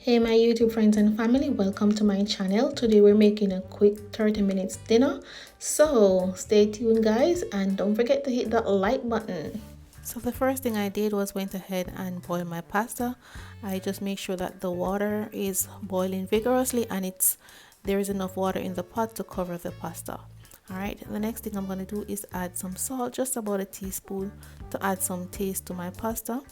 Hey my YouTube friends and family, welcome to my channel. Today we're making a quick 30 minutes dinner. So stay tuned guys, and don't forget to hit that like button. So the first thing I did was went ahead and boil my pasta. I just make sure that the water is boiling vigorously and there is enough water in the pot to cover the pasta. Alright, the next thing I'm going to do is add some salt, just about a teaspoon, to add some taste to my pasta.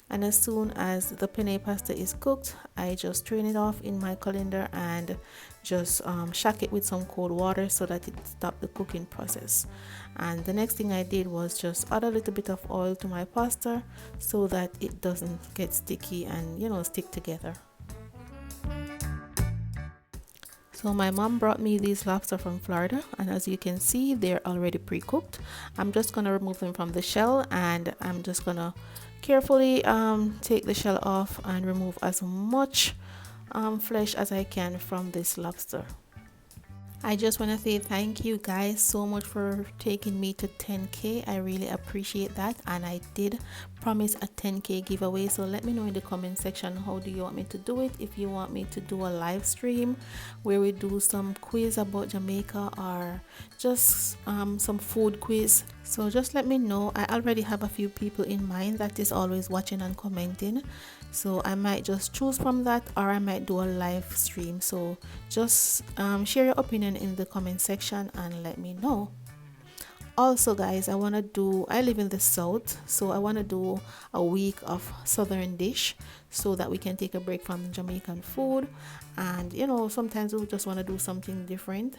And as soon as the penne pasta is cooked, I just drain it off in my colander and just shack it with some cold water so that it stops the cooking process. And the next thing I did was just add a little bit of oil to my pasta so that it doesn't get sticky and stick together. So my mom brought me these lobster from Florida, and as you can see, they're already pre-cooked. I'm just gonna remove them from the shell, and I'm just gonna carefully take the shell off and remove as much flesh as I can from this lobster. I just want to say thank you guys so much for taking me to 10k. I really appreciate that, and I did promise a 10k giveaway, so let me know in the comment section how do you want me to do it. If you want me to do a live stream where we do some quiz about Jamaica or just some food quiz, so just let me know. I already have a few people in mind that is always watching and commenting, so I might just choose from that, or I might do a live stream. So just share your opinion in the comment section and let me know. Also guys, I live in the south, so I want to do a week of southern dish so that we can take a break from Jamaican food, and sometimes we just want to do something different.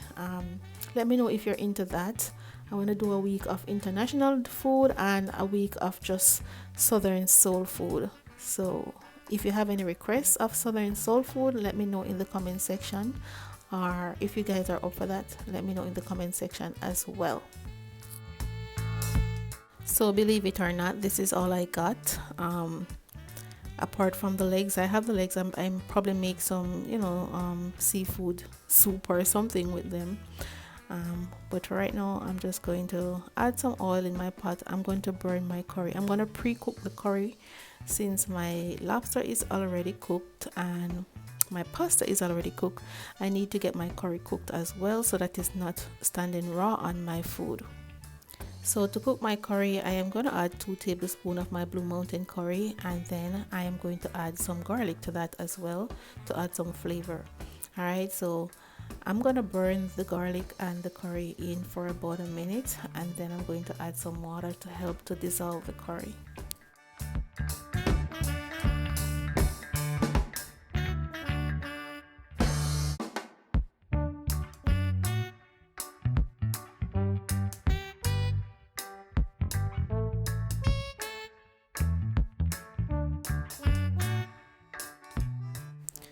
Let me know if you're into that. I want to do a week of international food and a week of just southern soul food. So if you have any requests of southern soul food, let me know in the comment section, or if you guys are up for that, let me know in the comment section as well. So believe it or not, this is all I got. Apart from the legs, I have the legs. I'm probably make some seafood soup or something with them. But right now I'm just going to add some oil in my pot. I'm going to burn my curry. I'm going to pre-cook the curry since my lobster is already cooked and my pasta is already cooked. I need to get my curry cooked as well so that it's not standing raw on my food. So to cook my curry, I am going to add 2 tablespoons of my Blue Mountain curry, and then I am going to add some garlic to that as well to add some flavor. Alright, so I'm going to burn the garlic and the curry in for about a minute, and then I'm going to add some water to help to dissolve the curry.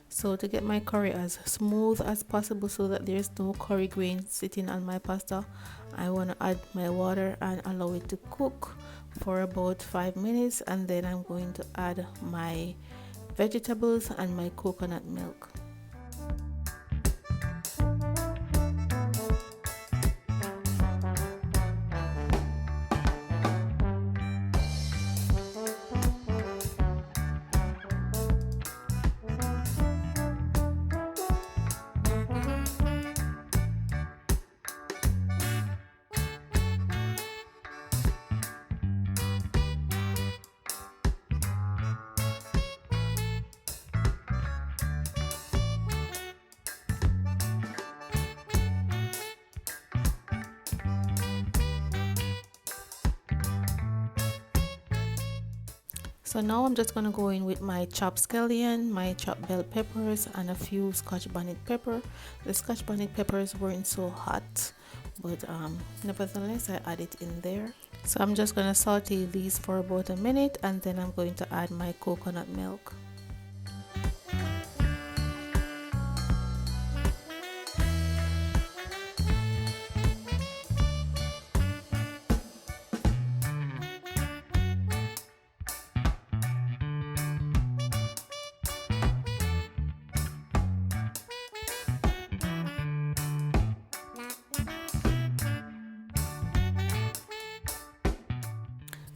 So to get my curry as smooth as possible so that there's no curry grain sitting on my pasta, I want to add my water and allow it to cook for about 5 minutes, and then I'm going to add my vegetables and my coconut milk. So now I'm just going to go in with my chopped scallion, my chopped bell peppers, and a few Scotch bonnet pepper. The Scotch bonnet peppers weren't so hot, but nevertheless I add it in there. So I'm just going to saute these for about a minute, and then I'm going to add my coconut milk.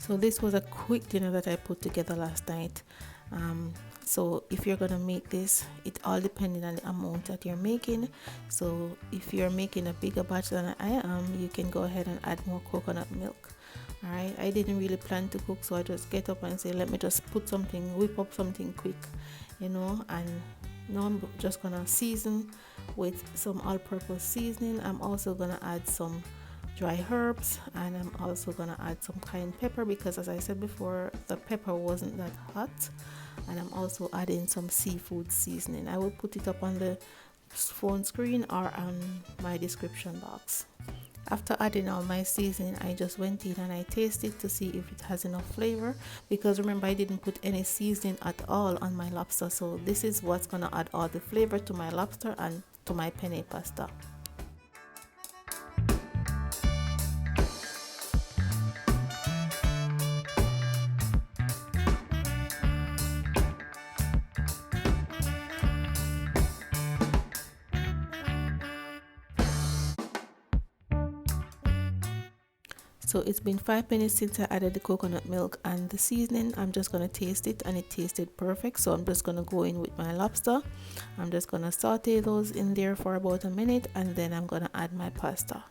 So this was a quick dinner that I put together last night. So if you're gonna make this, it all depending on the amount that you're making. So if you're making a bigger batch than I am, you can go ahead and add more coconut milk. All right, I didn't really plan to cook, so I just get up and say, let me just whip up something quick, and now I'm just gonna season with some all-purpose seasoning. I'm also gonna add some dry herbs, and I'm also gonna add some cayenne pepper, because as I said before, the pepper wasn't that hot. And I'm also adding some seafood seasoning. I will put it up on the phone screen or on my description box. After adding all my seasoning, I just went in and I tasted to see if it has enough flavor, because remember, I didn't put any seasoning at all on my lobster, so this is what's gonna add all the flavor to my lobster and to my penne pasta. So it's been 5 minutes since I added the coconut milk and the seasoning. I'm just going to taste it, and it tasted perfect. So I'm just going to go in with my lobster. I'm just going to saute those in there for about a minute, and then I'm going to add my pasta.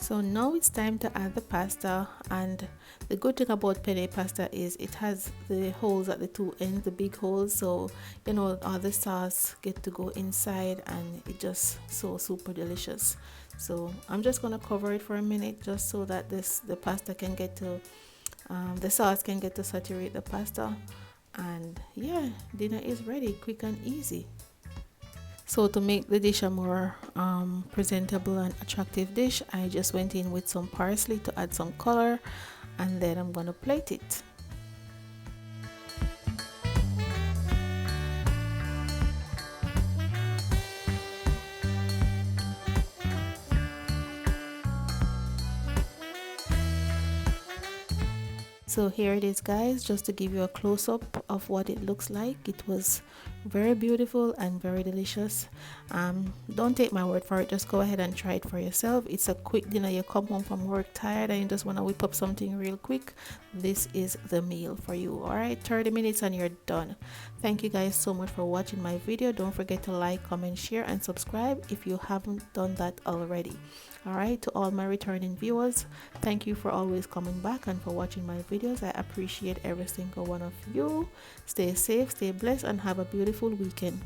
So now it's time to add the pasta, and the good thing about penne pasta is it has the holes at the two ends, the big holes, so all the sauce get to go inside, and it just so super delicious. So I'm just gonna cover it for a minute, just so that the pasta can get to the sauce can get to saturate the pasta, and yeah, dinner is ready, quick and easy. So to make the dish a more presentable and attractive dish, I just went in with some parsley to add some color, and then I'm gonna plate it. So here it is, guys, just to give you a close-up of what it looks like. It was very beautiful and very delicious. Don't take my word for it, just go ahead and try it for yourself. It's a quick dinner. You come home from work tired and you just want to whip up something real quick. This is the meal for you. All right, 30 minutes and you're done. Thank you guys so much for watching my video. Don't forget to like, comment, share, and subscribe if you haven't done that already. All right, to all my returning viewers, thank you for always coming back and for watching my videos. I appreciate every single one of you. Stay safe, stay blessed, and have a beautiful weekend.